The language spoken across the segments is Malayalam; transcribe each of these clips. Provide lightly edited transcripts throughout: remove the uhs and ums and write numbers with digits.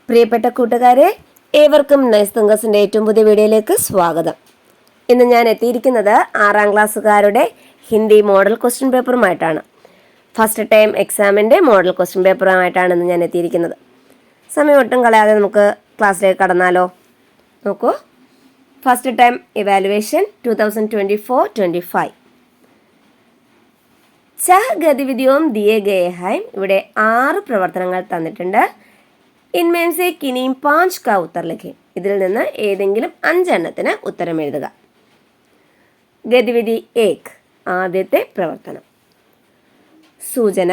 പ്രിയപ്പെട്ട കൂട്ടുകാരെ, ഏവർക്കും നൈസ് തിങ്കേഴ്സിൻ്റെ ഏറ്റവും പുതിയ വീഡിയോയിലേക്ക് സ്വാഗതം. ഇന്ന് ഞാൻ എത്തിയിരിക്കുന്നത് 6ാം ക്ലാസ്സുകാരുടെ ഹിന്ദി മോഡൽ ക്വസ്റ്റ്യൻ പേപ്പറുമായിട്ടാണ്. ഫസ്റ്റ് ടൈം എക്സാമിൻ്റെ മോഡൽ ക്വസ്റ്റ്യൻ പേപ്പറുമായിട്ടാണ് ഇന്ന് ഞാൻ എത്തിയിരിക്കുന്നത്. സമയം ഒട്ടും കളയാതെ നമുക്ക് ക്ലാസ്സിലേക്ക് കടന്നാലോ. നോക്കൂ, first time evaluation 2024-25 ചഹ് ഗതിവിധിയും ദിയേ Gaye high. ഇവിടെ 6 പ്രവർത്തനങ്ങൾ തന്നിട്ടുണ്ട്. ഇൻമേം സെ കിനിയും 5 കാ ഉത്തർ ലിഖേ. ഇതിൽ നിന്ന് ഏതെങ്കിലും 5 എണ്ണത്തിന് ഉത്തരം എഴുതുക. ഗതിവിധി 1, ആദ്യത്തെ പ്രവർത്തനം. സൂചന,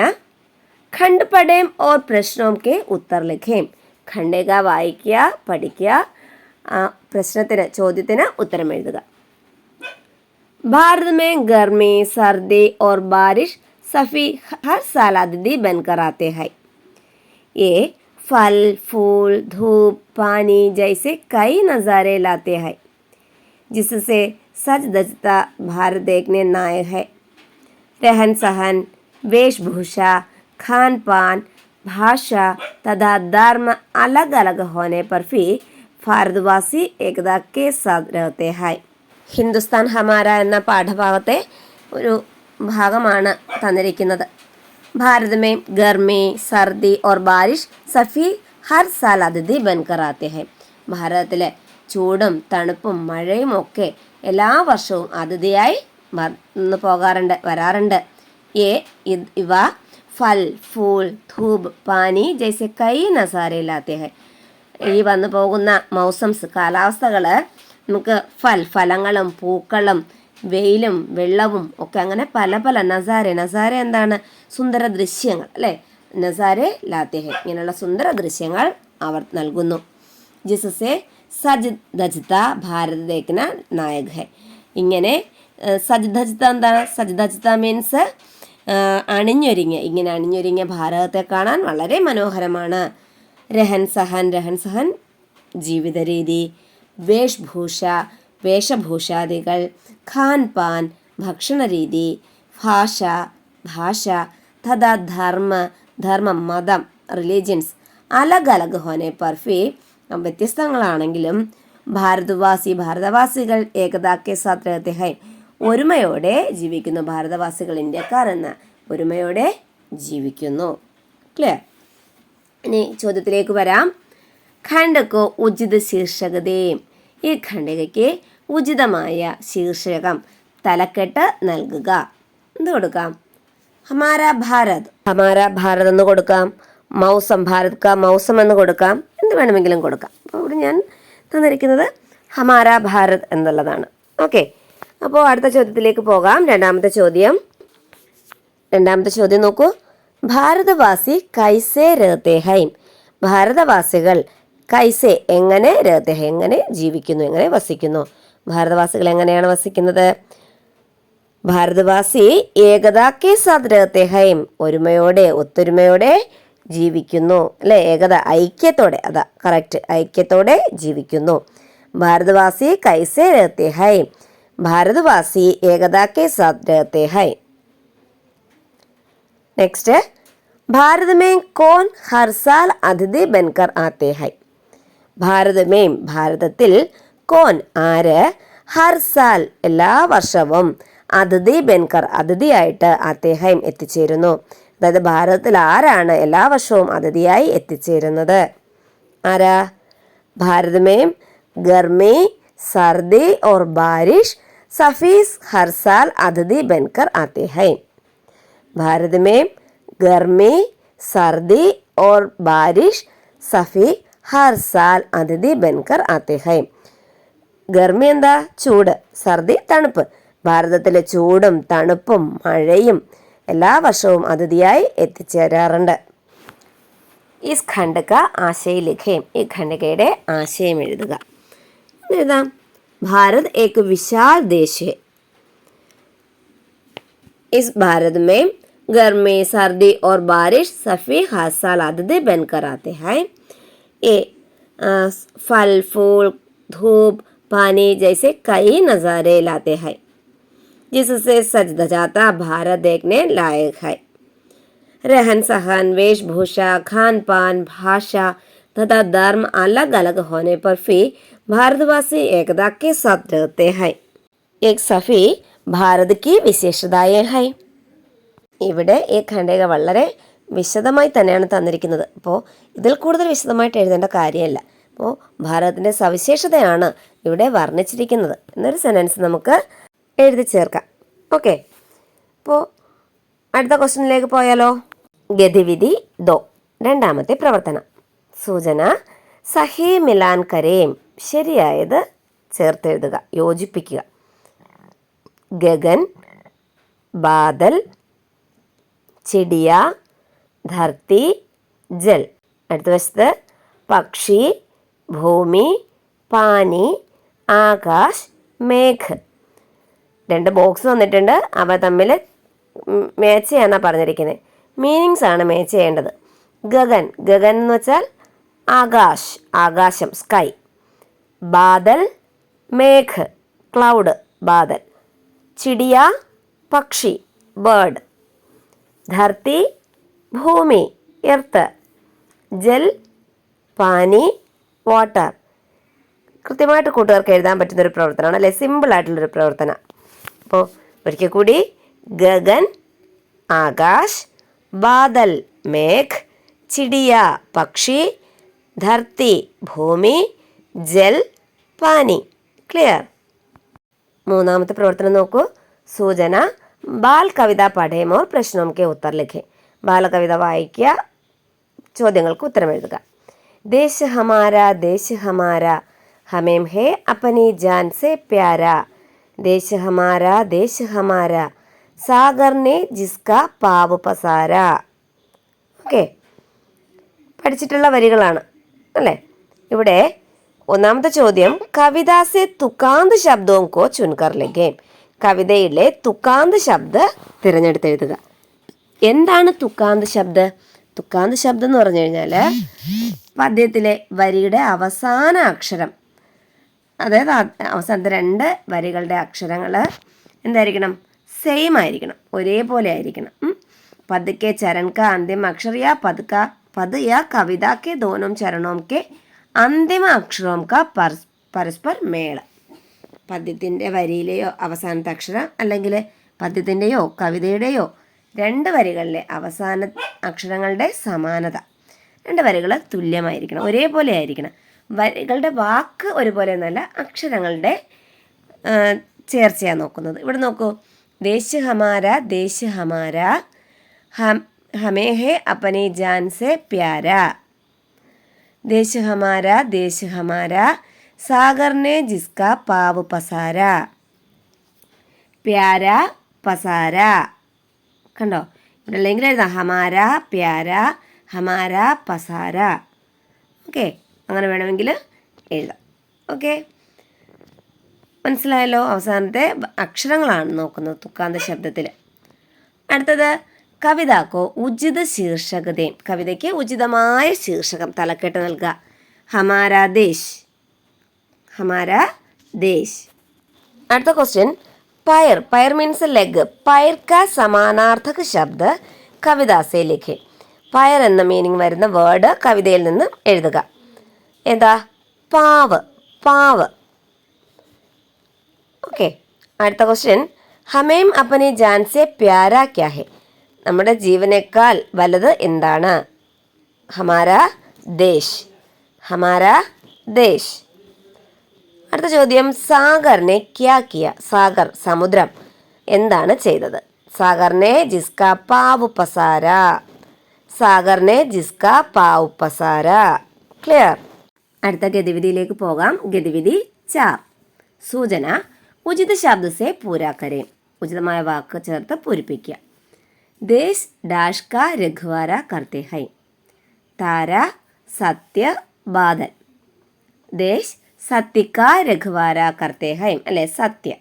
ഖണ്ഡ് പഠേം ഓർ പ്രശ്നോം കെ ഉത്തർ ലിഖേം. ഖണ്ഡേക വായിക്കുക, പഠിക്കുക, പ്രശ്നത്തിന് ചോദ്യത്തിന് ഉത്തരം എഴുതുക. भारत में गर्मी, सर्दी और बारिश सभी हर साल अतिथि बनकर आते हैं. ये फल, फूल, धूप, पानी जैसे कई नज़ारे लाते हैं, जिससे सज धजता भारत देखने लायक है. रहन सहन, वेशभूषा, खान पान, भाषा तथा धर्म अलग अलग होने पर भी भारतवासी एकता के साथ रहते हैं. ഹിന്ദുസ്ഥാൻ ഹമാര എന്ന പാഠഭാഗത്തെ ഒരു ഭാഗമാണ് തന്നിരിക്കുന്നത്. ഭാരത് മേ ഗർമി, സർദി ഓർ ബാരിഷ് സഫി ഹർ സാൽ അതിഥി ബൻകർ ആത്തെ ഹൈ. ഭാരതത്തിലെ ചൂടും തണുപ്പും മഴയും ഒക്കെ എല്ലാ വർഷവും അതിഥിയായി വരാറുണ്ട്. ഇവ ഫൽ, ഫൂൾ, ധൂപ്, പാനി ജൈസെ കൈ നസാരയിലാത്തെ ഹൈ. ഈ വന്നു പോകുന്ന മൗസംസ്, കാലാവസ്ഥകൾ നമുക്ക് ഫലങ്ങളും പൂക്കളും വെയിലും വെള്ളവും ഒക്കെ അങ്ങനെ പല പല നസാരെ എന്താണ്? സുന്ദര ദൃശ്യങ്ങൾ അല്ലേ? നസാരെ ലാത്തെ ഹെ, ഇങ്ങനെയുള്ള സുന്ദര ദൃശ്യങ്ങൾ അവർ നൽകുന്നു. ജിസസെ സജ് ധജ്ത ഭാരത് ദേഖ്ന നായക് ഹെ. ഇങ്ങനെ സജ് ധജ്ത എന്താണ്? സജ് ധജ്ത മീൻസ് ഇങ്ങനെ അണിഞ്ഞൊരുങ്ങിയ ഭാരതത്തെ കാണാൻ വളരെ മനോഹരമാണ്. രഹൻ സഹൻ ജീവിത രീതി, വേഷഭൂഷാദികൾ, ഖാൻ പാൻ ഭക്ഷണരീതി, ഭാഷ തഥാ ധർമ്മം മതം, റിലീജിയൻസ് അലഗ് അലഗ് ഹോനെ പർഫി വ്യത്യസ്തങ്ങളാണെങ്കിലും ഭാരതവാസികൾ ഏകതാക്കെ സാത്ത് രഹത്തെ ഹൈ. ഒരുമയോടെ ജീവിക്കുന്നു. ഭാരതവാസികൾ ഇന്ത്യക്കാർ എന്ന ഒരുമയോടെ ജീവിക്കുന്നു. ക്ലിയർ? ഇനി ചോദ്യത്തിലേക്ക് വരാം. ഖണ്ഡക്കോ ഉചിത ശീർഷകതയും. ഈ ഖണ്ഡികയ്ക്ക് ഉചിതമായ ശീർഷകം, തലക്കെട്ട് നൽകുക. എന്ത് കൊടുക്കാം? ഹമാര ഭാരത് എന്ന് കൊടുക്കാം. മൗസം, ഭാരത് കാ മൗസം എന്ന് കൊടുക്കാം. എന്ത് വേണമെങ്കിലും കൊടുക്കാം. അപ്പോൾ ഇവിടെ ഞാൻ തന്നിരിക്കുന്നത് ഹമാര ഭാരത് എന്നുള്ളതാണ്. ഓക്കെ, അപ്പോൾ അടുത്ത ചോദ്യത്തിലേക്ക് പോകാം. രണ്ടാമത്തെ ചോദ്യം നോക്കൂ. ഭാരതവാസി കൈസേ രഹത്തെ ഹൈ. ഭാരതവാസികൾ കൈസെ എങ്ങനെ, രഹത്തെ ഹൈ എങ്ങനെ ജീവിക്കുന്നു, എങ്ങനെ വസിക്കുന്നു. ഭാരതവാസികൾ എങ്ങനെയാണ് വസിക്കുന്നത്? ഭാരതവാസി ഏകതാക്കെ സാത്ത് രഹത്തെ ഹൈ. ഒത്തൊരുമയോടെ ജീവിക്കുന്നു അല്ലെ? ഏകത, ഐക്യത്തോടെ, അതാ കറക്റ്റ്, ഐക്യത്തോടെ ജീവിക്കുന്നു. ഭാരതവാസി കൈസെ രഹത്തെ ഹൈ. ഭാരതവാസി ഏകതാക്കെ സാത്ത് രഹത്തെ high. Next, Bharat may കോൻ Har സാൽ അതിഥി ബൻകർ ആത്തെ ഹൈ. ഭാരതത്തിൽ കോൻ ആര്, ഹർ സാൽ എല്ലാ വർഷവും, അതിഥി ബൻകർ അതിഥിയായിട്ട് ആത്തെ ഹൈ എത്തിച്ചേരുന്നു. അതായത് ഭാരതത്തിൽ ആരാണ് എല്ലാ വർഷവും അതിഥിയായി എത്തിച്ചേരുന്നത്? ആരാ? ഭാരത് മേ ഗർമി, സർദി ഓർ ബാരിഷ് സഫീസ് ഹർ സാൽ അതിഥി ബൻകർ ആത്തെ ഹൈ. ഭാരത് മേ ഗർമി, സർദി ഓർ ബാരിഷ് സഫി ഹർ സാൽ അതിഥി ബൻകർ ആത്തെ ഹൈ. ഗർമി എന്താ? ചൂട്. സർദി തണുപ്പ്. ഭാരതത്തിലെ ചൂടും തണുപ്പും മഴയും എല്ലാ വർഷവും അതിഥിയായി എത്തിച്ചേരാറുണ്ട്. ഇസ് ഖണ്ഡക ആശയ ലിഖേം. ഈ ഖണ്ഡികയുടെ ആശയം എഴുതുക. എഴുതാം. ഭാരത് ഏക് വിശാൽ ദേശ് ഹൈ. ഇസ് ഭാരത് മേ गर्मी, सर्दी और बारिश सभी हर साल आतिथि बनकर आते हैं. ये फल, फूल, धूप, पानी जैसे कई नज़ारे लाते हैं, जिससे सज धजाता भारत देखने लायक है. रहन सहन, वेशभूषा, खान पान, भाषा तथा धर्म अलग अलग होने पर भी भारतवासी एकता के साथ रहते हैं. एक सभी ഭാരത് की വിശേഷതായേ ഹൈ. ഇവിടെ ഈ ഖണ്ഡിക വളരെ വിശദമായി തന്നെയാണ് തന്നിരിക്കുന്നത്. അപ്പോൾ ഇതിൽ കൂടുതൽ വിശദമായിട്ട് എഴുതേണ്ട കാര്യമല്ല. അപ്പോൾ ഭാരതത്തിൻ്റെ സവിശേഷതയാണ് ഇവിടെ വർണ്ണിച്ചിരിക്കുന്നത് എന്നൊരു സെൻറ്റൻസ് നമുക്ക് എഴുതി ചേർക്കാം. ഓക്കെ, അപ്പോൾ അടുത്ത ക്വസ്റ്റ്യനിലേക്ക് പോയാലോ. ഗതിവിധി ദോ, രണ്ടാമത്തെ പ്രവർത്തനം. സൂചന സഹി മിലാൻ കരേം, ശരിയായത് ചേർത്തെഴുതുക, യോജിപ്പിക്കുക. ഗഗൻ, ബാദൽ, ചിടിയ, ധർത്തി, ജൽ. അടുത്ത വശത്ത് പക്ഷി, ഭൂമി, പാനി, ആകാശ്, മേഘ്. രണ്ട് ബോക്സ് വന്നിട്ടുണ്ട്. അവ തമ്മിൽ മാച്ച് ചെയ്യാനാണ് പറഞ്ഞിരിക്കുന്നത്. മീനിങ്സ് ആണ് മാച്ച് ചെയ്യേണ്ടത്. ഗഗൻ, ഗഗൻ എന്ന് വെച്ചാൽ ആകാശ്, ആകാശം, സ്കൈ. ബാദൽ, മേഘ്, ക്ലൗഡ്, ബാദൽ. ചിടിയ, പക്ഷി, ബേർഡ്. ധർത്തി, ഭൂമി, എർത്ത്. ജൽ, പാനി, വാട്ടർ. കൃത്യമായിട്ട് കൂട്ടുകാർക്ക് എഴുതാൻ പറ്റുന്നൊരു പ്രവർത്തനമാണ് അല്ലേ, സിമ്പിളായിട്ടുള്ളൊരു പ്രവർത്തനം. അപ്പോൾ ഒരിക്കൽ കൂടി, ഗഗൻ ആകാശ്, ബാദൽ മേഘ്, ചിടിയ പക്ഷി, ധർത്തി ഭൂമി, ജൽ പാനി. ക്ലിയർ. മൂന്നാമത്തെ പ്രവർത്തനം നോക്കൂ. സൂചന ബാൽ കവിത പഠേം ഓർ പ്രശ്നോം കെ ഉത്തർ ലിഖേ. ബാലകവിത വായിക്കുക, ചോദ്യങ്ങൾക്ക് ഉത്തരം എഴുതുക. ദേശ് ഹമാര ദേശ് ഹമാര ഹമേം ഹേ അപ്പനി ജാൻ സെ പ്യാര. ദേശ് ഹമാര ദേശ് ഹമാര സാഗർ ने जिसका പാവ് പസാര. ഓക്കെ, പഠിച്ചിട്ടുള്ള വരികളാണ് അല്ലേ. ഇവിടെ ഒന്നാമത്തെ ചോദ്യം കവിതാസെ തുക്കാന്ത് ശബ്ദവും കോ ചുൻകർ ലിഖേം. കവിതയിലെ തുക്കാന്ത് ശബ്ദ തിരഞ്ഞെടുത്തെഴുതുക. എന്താണ് തുക്കാന്ത് ശബ്ദ? തുക്കാന്ത് ശബ്ദം എന്ന് പറഞ്ഞു കഴിഞ്ഞാൽ പദ്യത്തിലെ വരിയുടെ അവസാന അക്ഷരം, അതായത് അവസാനത്തെ രണ്ട് വരികളുടെ അക്ഷരങ്ങൾ എന്തായിരിക്കണം? സെയിം ആയിരിക്കണം, ഒരേപോലെ ആയിരിക്കണം. पद के चरण का अंतिम अक्षर या पद या कविता के दोनों चरणों के अंतिम अक्षरों का परस्पर മേള. പദ്യത്തിൻ്റെ വരിയിലെയോ അവസാനത്തെ അക്ഷരം അല്ലെങ്കിൽ പദ്യത്തിൻ്റെയോ കവിതയുടെയോ രണ്ട് വരികളിലെ അവസാന അക്ഷരങ്ങളുടെ സമാനത. രണ്ട് വരികൾ തുല്യമായിരിക്കണം, ഒരേപോലെ ആയിരിക്കണം. വരികളുടെ വാക്ക് ഒരുപോലെ എന്നല്ല, അക്ഷരങ്ങളുടെ ചേർച്ചയാണ് നോക്കുന്നത്. ഇവിടെ നോക്കൂ, ദേശ് ഹമാര ദേശ് ഹമാര ഹമേ ഹേ അപ്പനെ ജാൻ സെ പ്യാര. ദേശ് ഹമാര ദേശ് ഹമാര സാഗർ ने जिसका പാവ് പസാര. പ്യാര പസാര. കണ്ടോ, ഇവിടെ അല്ലെങ്കിൽ എഴുതാം ഹമാര പ്യാര ഹമാര പസാര. ഓക്കെ, അങ്ങനെ വേണമെങ്കിൽ എഴുതാം. ഓക്കെ, മനസ്സിലായല്ലോ. അവസാനത്തെ അക്ഷരങ്ങളാണ് നോക്കുന്നത് തുക്കാന്ത ശബ്ദത്തിൽ. അടുത്തത് കവിതാക്കോ ഉചിത ശീർഷകതയും. കവിതയ്ക്ക് ഉചിതമായ ശീർഷകം തലക്കെട്ട് നൽകുക. ഹമാര ദേശ്, ഹമാര ദേശ്. അടുത്ത ക്വസ്റ്റ്യൻ പയർ. പയർ മീൻസ് ലെഗ്. പയർ കാ സമാനാർത്ഥക ശബ്ദ കവിതാസെ ലിഖേ. പയർ എന്ന മീനിങ് വരുന്ന വേർഡ് കവിതയിൽ നിന്ന് എഴുതുക. ഏതാ? പാവ്, പാവ്. ഓക്കെ, അടുത്ത ക്വസ്റ്റ്യൻ ഹമേം അപ്പനെ ജാൻ സെ പ്യാര ക്യാ ഹെ. നമ്മുടെ ജീവനേക്കാൾ വലുത് എന്താണ്? ഹമാര ദേശ്, ഹമാര ദേശ്. അടുത്ത ചോദ്യം സാഗറിനെ ക്യാ കിയ. സാഗർ സമുദ്രം എന്താണ് ചെയ്തത്? സാഗറിനെ ജിസ്ക പാവ് പസാര. സാഗറിനെ ജിസ്ക പാവ് പസാര. ക്ലിയർ. അടുത്ത ഗതിവിധിയിലേക്ക് പോകാം. ഗതിവിധി 4. സൂചന ഉചിത ശബ്ദസെ പൂരാ കരേം. ഉചിതമായ വാക്ക് ചേർത്ത് പൂരിപ്പിക്കുക. ദേശ് ഡാഷ് കാ രഘുവാര കർത്തെ ഹൈ. താര സത്യ ബാദൽ. ദേശ് സത്യ കാ രഘുവാര കർത്തെ ഹൈ, അല്ലെ സത്യ.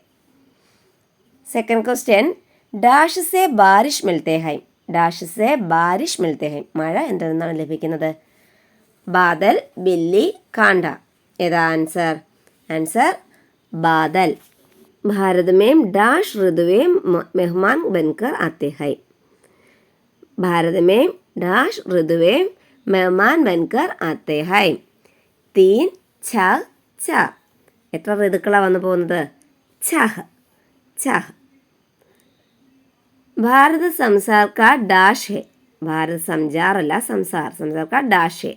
സെക്കൻഡ് ക്വസ്റ്റ്യൻ ഡാഷ് സെ ബാരിഷ് മിൽത്തെ ഹൈ. ഡാഷ് സെ ബാരിഷ് മിൽത്തെ ഹൈ. മഴ എന്തിൽ നിന്നാണ് ലഭിക്കുന്നത്? ബാദൽ, ബില്ലി, കാണ്ട. ഏതാ ആൻസർ? ആൻസർ ബാദൽ. भारत में डैश ऋतुएं मेहमान बनकर आते हैं. भारत में डैश ऋतुएं मेहमान बनकर आते हैं. 3 छः 4. എത്ര ഋതുക്കളാണ് വന്നു പോകുന്നത്? ഛഹ് ഛഹ്. भारत संसार का डैश है. भारत संचार अല്ല സംസാർ. സംസാർ का डैश है.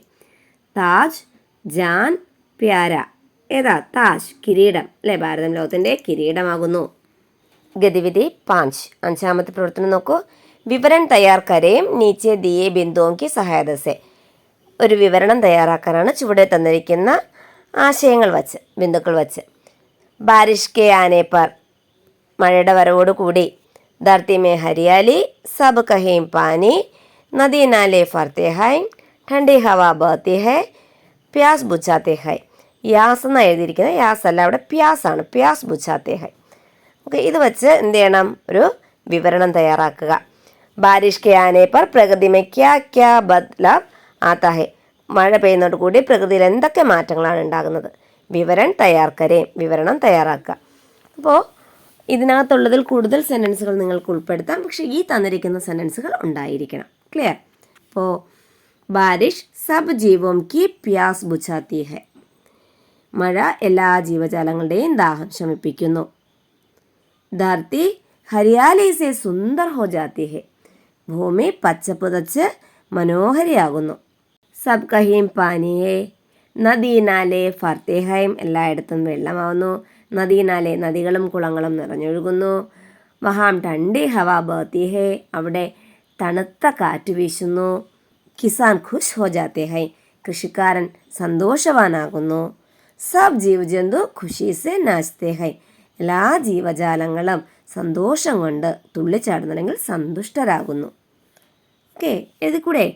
താജ്, ജാൻ, പ്യാര. ഏതാ? താജ്, കിരീടം അല്ലേ? ഭാരതം ലോകത്തിൻ്റെ കിരീടമാകുന്നു. ഗതിവിധി 5. അഞ്ചാമത്തെ പ്രവർത്തനം നോക്കൂ. വിവരൺ തയ്യാർ കരേം നീച്ചെ ദിയെ ബിന്ദുओं की सहायता से. ഒരു വിവരണം തയ്യാറാക്കാനാണ് ചുവടെ തന്നിരിക്കുന്ന ആശയങ്ങൾ വച്ച്, ബിന്ദുക്കൾ വച്ച്. ബാരിഷ് കെ ആനെ പർ, മഴയുടെ വരവോട് കൂടി. ധർത്തി മേ ഹരിയാലി, സബ് കഹീം പാനി, നദി നാലെ ഫർത്തെ ഹൈ, ठंडी हवा बहती है, प्यास बुझाते है. യാസ് എന്നാണ് എഴുതിയിരിക്കുന്നത്. യാസ് അല്ല, അവിടെ പ്യാസാണ്. പ്യാസ് ബുझाते है. ഓക്കെ, ഇത് വെച്ച് എന്ത് ചെയ്യണം? ഒരു വിവരണം തയ്യാറാക്കുക. ബാരിഷ് കെ ആനെ പർ പ്രകൃതി മേ ക്യാ ക്യാ ബദ്ലാവ് ആതാ ഹെ. മഴ പെയ്യുന്നതോട് കൂടി പ്രകൃതിയിൽ എന്തൊക്കെ മാറ്റങ്ങളാണ് ഉണ്ടാകുന്നത്? വിവരൺ തയ്യാർ കരേം, വിവരണം തയ്യാറാക്കുക. അപ്പോൾ ഇതിനകത്തുള്ളതിൽ കൂടുതൽ സെൻറ്റൻസുകൾ നിങ്ങൾക്ക് ഉൾപ്പെടുത്താം. പക്ഷേ ഈ തന്നിരിക്കുന്ന സെൻറ്റൻസുകൾ ഉണ്ടായിരിക്കണം. ക്ലിയർ? അപ്പോൾ ബാരിഷ് സബ് ജീവോം കി പ്യാസ് ബുझാത്തി ഹെ. മഴ എല്ലാ ജീവജാലങ്ങളുടെയും ദാഹം ശമിപ്പിക്കുന്നു. ധർത്തി ഹരിയാലി സെ സുന്ദർ ഹോ ജാത്തി ഹെ. ഭൂമി പച്ചപ്പുതച്ച് മനോഹരിയാകുന്നു. സബ് കഹീം പാനിയെ, നദി നാലെ ഫർത്തെ ഹൈം. എല്ലായിടത്തും വെള്ളമാവുന്നു. നദി നാലെ, നദികളും കുളങ്ങളും നിറഞ്ഞൊഴുകുന്നു. വഹാം ठंडी हवा बहती है. അവിടെ തണുത്ത കാറ്റ് വീശുന്നു. കിസാൻ ഖുഷ് ഹോ ജാത്തെ ഹൈ. കൃഷിക്കാരൻ സന്തോഷവാനാകുന്നു. സബ് ജീവജന്തു ഖുഷി സെ നാച്തെ ഹൈ. എല്ലാ ജീവജാലങ്ങളും സന്തോഷം കൊണ്ട് തുള്ളിച്ചാടുന്നുണ്ടെങ്കിൽ സന്തുഷ്ടരാകുന്നു. ഓക്കെ, എഴുതിക്കൂടെ?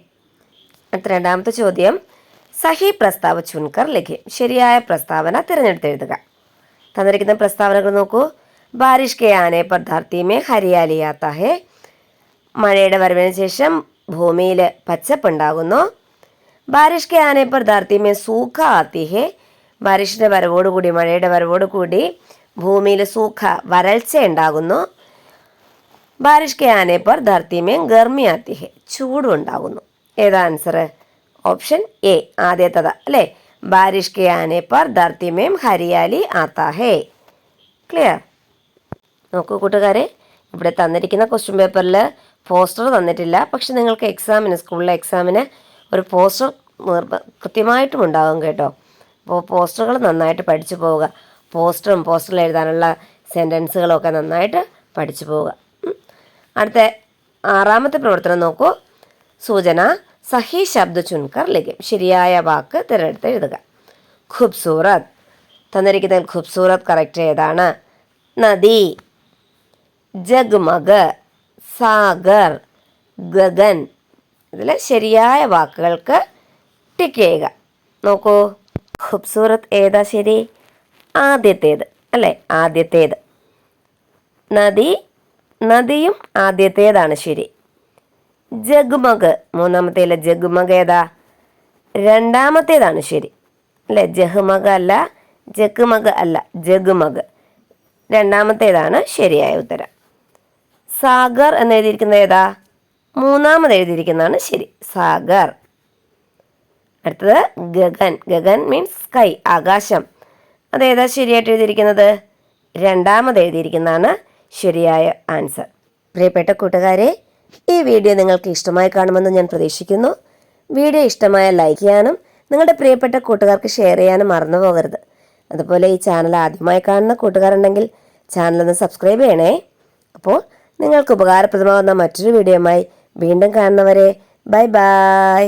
അടുത്ത രണ്ടാമത്തെ ചോദ്യം. സഹി പ്രസ്താവ ചുൻകർ ലിഖേ. ശരിയായ പ്രസ്താവന തിരഞ്ഞെടുത്തെഴുതുക. തന്നിരിക്കുന്ന പ്രസ്താവനകൾ നോക്കൂ. ബാരിഷ് കെ ആനെ പർ ധർത്തി മേ ഹരിയാലി ആതാ ഹെ. മഴയുടെ വരവിന് ശേഷം ഭൂമിയിൽ പച്ചപ്പുണ്ടാകുന്നു. ബാരിഷ് കെ ആനെ പർ ധർത്തി മേ സൂഖ ആത്തി ഹെ. ബാരിഷിൻ്റെ വരവോടുകൂടി, മഴയുടെ വരവോടുകൂടി ഭൂമിയിൽ സൂഖ, വരൾച്ച ഉണ്ടാകുന്നു. ബാരിഷ് കെ ആനെ പർ ധർത്തി മേ ഗർമി ആത്തി ഹെ. ചൂടും ഉണ്ടാകുന്നു. ഏതാ ആൻസർ? ഓപ്ഷൻ എ, ആദ്യത്തത് അല്ലേ? ബാരിഷ് കെ ആനെ പർ ധർത്തി മേം ഹരിയാലി ആത്താ ഹേ. ക്ലിയർ? നോക്കൂ കൂട്ടുകാരെ, ഇവിടെ തന്നിരിക്കുന്ന ക്വസ്റ്റ്യൻ പേപ്പറിൽ പോസ്റ്റർ തന്നിട്ടില്ല. പക്ഷെ നിങ്ങൾക്ക് എക്സാമിന്, സ്കൂളിലെ എക്സാമിന് ഒരു പോസ്റ്റർ കൃത്യമായിട്ടും ഉണ്ടാകും കേട്ടോ. അപ്പോൾ പോസ്റ്ററുകൾ നന്നായിട്ട് പഠിച്ചു പോവുക. പോസ്റ്ററിൽ എഴുതാനുള്ള സെൻറ്റൻസുകളും ഒക്കെ നന്നായിട്ട് പഠിച്ചു പോവുക. അടുത്ത ആറാമത്തെ പ്രവർത്തനം നോക്കൂ. സൂചന സഹി ശബ്ദ ചുൻകർ ലിഖിം. ശരിയായ വാക്ക് തിരഞ്ഞെടുത്ത് എഴുതുക. ഖൂബ്സൂറത്ത്. തന്നിരിക്കുന്നതിൽ ഖൂബ്സൂറത്ത് കറക്റ്റ് ഏതാണ്? നദി, ജഗ്മഗ്, സാഗർ, ഗഗൻ. ഇതിൽ ശരിയായ വാക്കുകൾക്ക് ടിക്ക് ചെയ്യുക. നോക്കൂ, ഖൂബ്സൂറത്ത് ഏതാ ശരി? ആദ്യത്തേത് അല്ലേ? ആദ്യത്തേത്. നദിയും ആദ്യത്തേതാണ് ശരി. ജഗ്മഗ്, മൂന്നാമത്തേല ജഗ്മഗ് ഏതാ? രണ്ടാമത്തേതാണ് ശരി അല്ലേ? ജഹ്മഗ് അല്ല, ജഗ്മഗ് അല്ല, ജഗ്മഗ് രണ്ടാമത്തേതാണ് ശരിയായ ഉത്തരം. സാഗർ എന്ന് എഴുതിയിരിക്കുന്നത് ഏതാ? മൂന്നാമത് എഴുതിയിരിക്കുന്നതാണ് ശരി, സാഗർ. അടുത്തത് ഗഗൻ. ഗഗൻ മീൻസ് സ്കൈ, ആകാശം. അതേതാ ശരിയായിട്ട് എഴുതിയിരിക്കുന്നത്? രണ്ടാമത് എഴുതിയിരിക്കുന്നതാണ് ശരിയായ ആൻസർ. പ്രിയപ്പെട്ട കൂട്ടുകാരെ, ഈ വീഡിയോ നിങ്ങൾക്ക് ഇഷ്ടമായി കാണുമെന്ന് ഞാൻ പ്രതീക്ഷിക്കുന്നു. വീഡിയോ ഇഷ്ടമായ ലൈക്ക് ചെയ്യാനും നിങ്ങളുടെ പ്രിയപ്പെട്ട കൂട്ടുകാർക്ക് ഷെയർ ചെയ്യാനും മറന്നു പോകരുത്. അതുപോലെ ഈ ചാനൽ ആദ്യമായി കാണുന്ന കൂട്ടുകാരുണ്ടെങ്കിൽ ചാനലൊന്ന് സബ്സ്ക്രൈബ് ചെയ്യണേ. അപ്പോൾ നിങ്ങൾക്ക് ഉപകാരപ്രദമാകുന്ന മറ്റൊരു വീഡിയോയുമായി വീണ്ടും കാണുന്നവരെ ബൈ ബൈ.